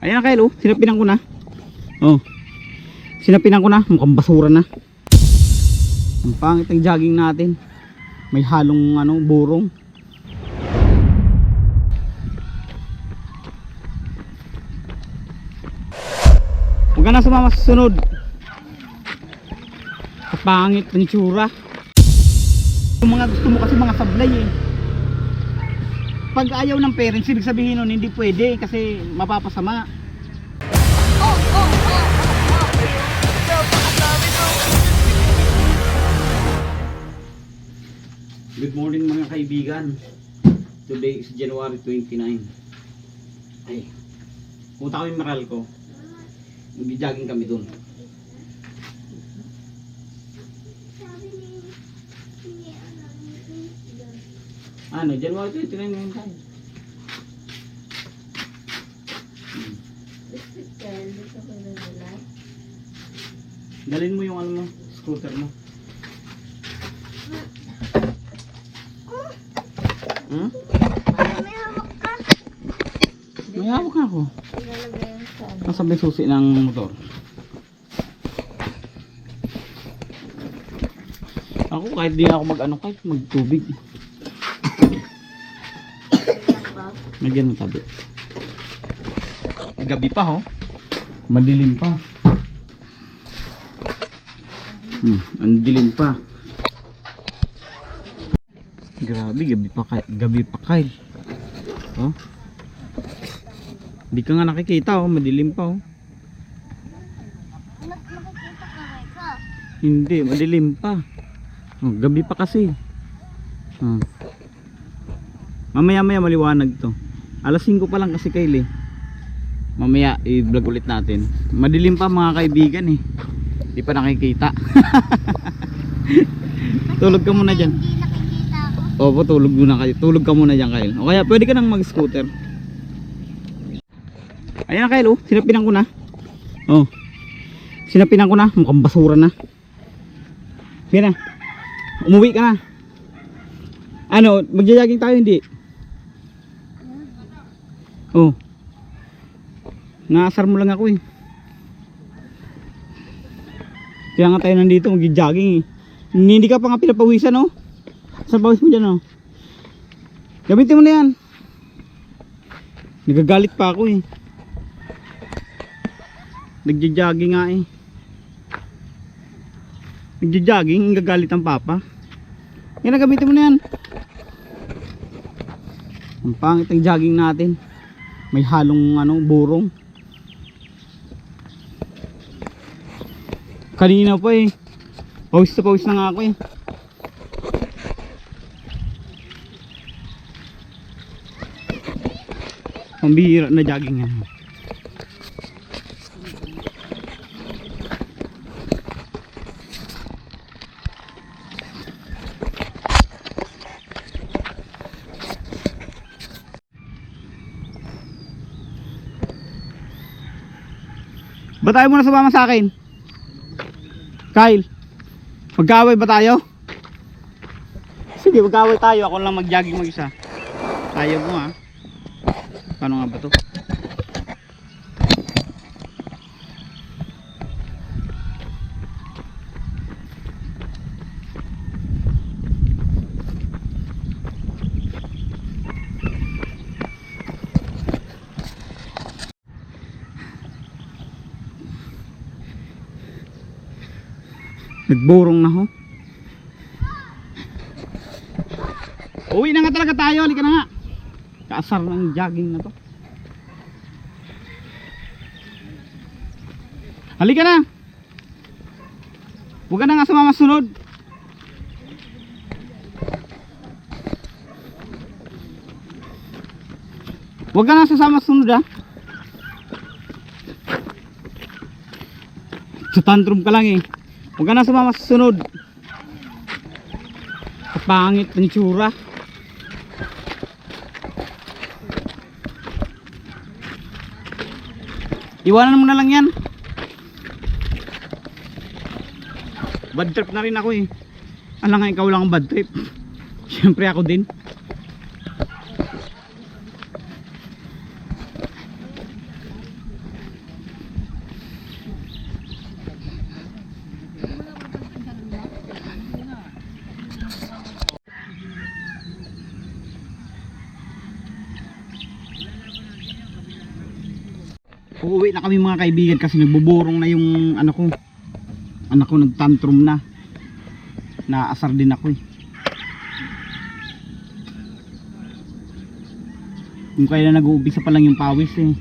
Ayan na Kyle, oh. Sinapinan ko na. Oh. Sinapinan ko na. Mukhang basura na. Ang pangit ng jogging natin. May halong burong. Huwag ka na sumama sa sunod. Kapangit ng tsura. Yung mga gusto mo kasi mga sablay eh. Pag ayaw ng parents, ibig sabihin nun hindi pwede kasi mapapasama. Good morning mga kaibigan. Today is January 29. Ay, punta kami Meralco. Nag-jogging kami dun. Ano, January 29 ngayon tayo. Dalhin mo yung mo, scooter mo. Hmm? May hawak ka. May hawak ako. Kasabay susi ng motor. Ako kahit di ako kahit magtubig. Nagyan mo tabi. Gabi pa ho. Madilim pa. Ang dilim pa. Grabe, gabi pa Kyle. Oh. Hindi ka nga nakikita oh, madilim pa oh. Nakikita ka. Hindi, madilim pa. Oh, gabi pa kasi. Oh. Mamaya maliwanag to. Alas 5 pa lang kasi Kyle eh. Mamaya i-vlog ulit natin. Madilim pa mga kaibigan eh. Di pa nakikita. Tulog ka muna dyan. Hindi nakikita ako. Opo, tulog ka muna dyan Kyle. O kaya pwede ka nang mag-scooter. Ayan na Kyle, oh. Sinapinan ko na. Oh. Sinapinan ko na. Mukhang basura na. Yan na. Umuwi ka na. Ano, magja-jogging tayo hindi? Oh. Naasar mo lang ako eh. Kaya nga tayo nandito magja-jogging eh. Hindi ka pa nga pinapawisan oh. Saan pawis mo dyan oh? Gamitin mo na yan. Nagagalit pa ako eh. Nagja-jogging nga eh. Nagja-jogging, gagalit ang papa. Yan na, gamitin mo na yan. Ang pangit ng jogging natin. May halong burong. Kanina pa eh. Pawis na nga ako eh. Pambihira na jogging yan. Ba tayo muna sumama sa akin? Kyle, magkaway ba tayo? Sige, magkaway tayo. Ako lang mag-jogging mag-isa. Tayo mo ha. Paano nga ba to? Nagburong na ho. Uwi na nga talaga tayo. Halika na nga. Kaasar ng jogging na to. Halika na. Huwag ka na nga sumama sunod. Huwag ka na sasama sunod ha. Sa tantrum ka lang eh. Huwag ka na sumama sa sunod. Kapangit ng tsura. Iwanan mo na lang yan. Bad trip na rin ako eh. Alam nga ikaw lang ang bad trip. Siyempre ako din. Uuwi na kami mga kaibigan kasi nagbuburong na yung ano ko. Anak ko nagtantrum na. Naasar din ako eh. Yung kaya na nag-uumpisa pa lang yung pawis eh.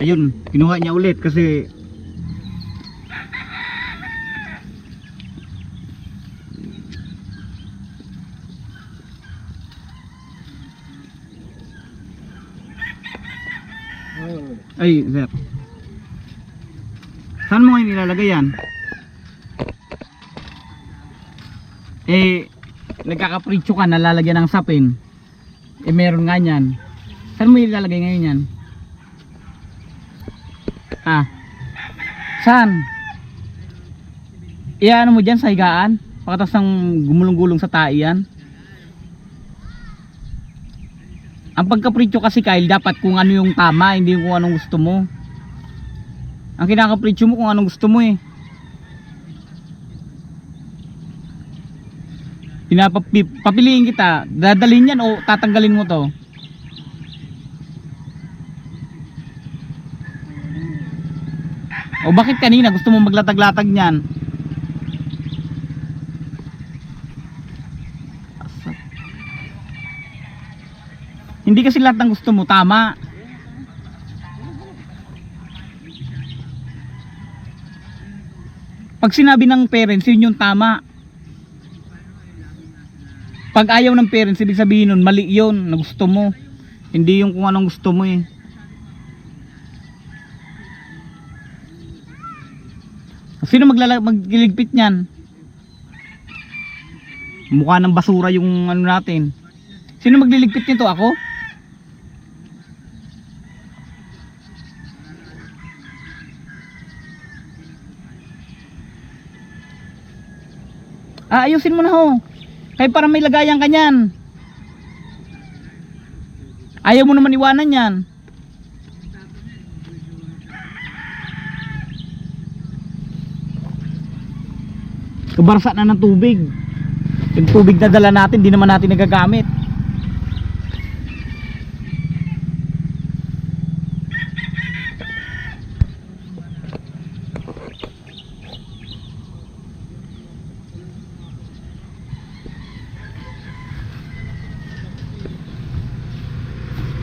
Ayun, kinuha niya ulit kasi ay, sir. Saan mo ngayon ilalagay yan? Eh, nagkakapritsyo ka, nalalagyan ng sapin. Eh, meron nga yan. Saan mo ilalagay ngayon yan? Ah. Saan? Iyaano mo dyan sa higaan? Pagkatas ng gumulong-gulong sa tae yan? Ang pagkapritsyo kasi Kyle, dapat kung ano yung tama, hindi kung anong gusto mo. Ang kinakapritsyo mo kung anong gusto mo eh. Papiliin kita, dadalhin yan o tatanggalin mo to? O bakit kanina gusto mo maglatag-latag niyan? Hindi kasi lahat ng gusto mo tama. Pag sinabi ng parents, yun yung tama. Pag ayaw ng parents, ibig sabihin nun, mali yun na gusto mo. Hindi yung kung anong gusto mo eh. Sino magliligpit niyan? Mukha ng basura yung ano natin. Sino magliligpit nito? Ako? Ayusin mo na ho. Kaya para may lagayan ka niyan. Ayaw mo naman iwanan yan. Kabarsa na ng tubig. Yung tubig na dala natin, di naman natin nagagamit.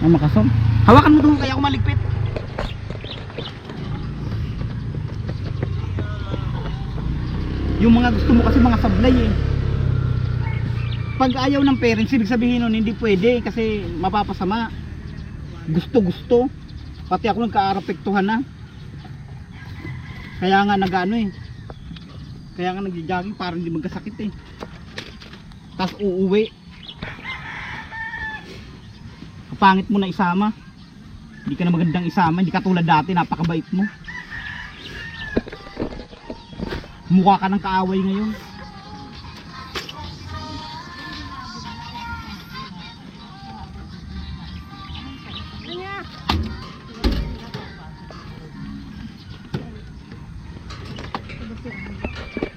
Ang makasom. Hawakan mo doon kaya ako maligpit. Yung mga gusto mo kasi mga sablay eh. Pag ayaw ng parents, ibig sabihin nun hindi pwede kasi mapapasama. Gusto. Pati ako nagka-arapektuhan na. Kaya nga nag-ano eh. Kaya nga nag-jogging para hindi magkasakit eh. Tapos uuwi. Kapangit mo na isama. Hindi ka na magandang isama. Hindi ka tulad dati, napakabait mo. Mukha ka ng kaaway ngayon.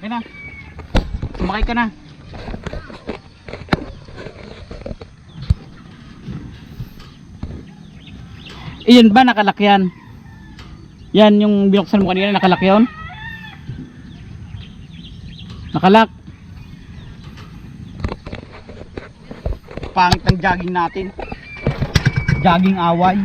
Kaya na. Sumakay ka na. Iyon ba nakalak yan? Yan yung binuksan mo kanina, nakalak yun? Nakalak. Pangit ang jogging natin. Jogging away.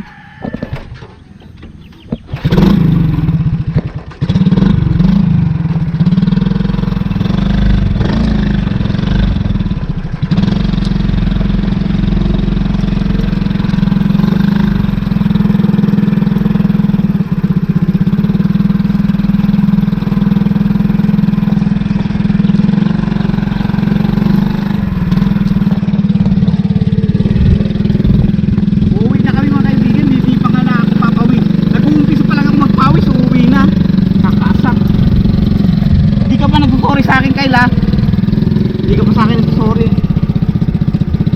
Hindi ka pa sa akin nagsorry.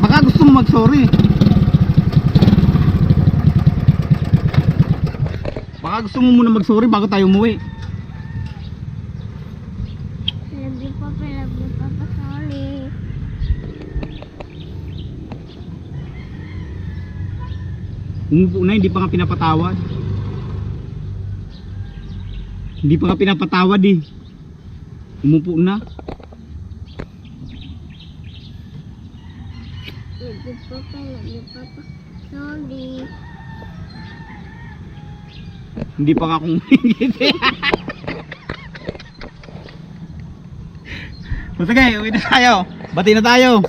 Baka gusto mo mag-sorry. Baka gusto mo muna mag-sorry bago tayo umuwi. Love you, Papa, sorry. Umupo na, hindi pa nga pinapatawad. Hindi pa nga pinapatawad eh. Umupo na. Love you, Papa. Love you, Papa. Sorry. Hindi pa nga kung hindi. Sige, uwi na tayo. Bati na tayo.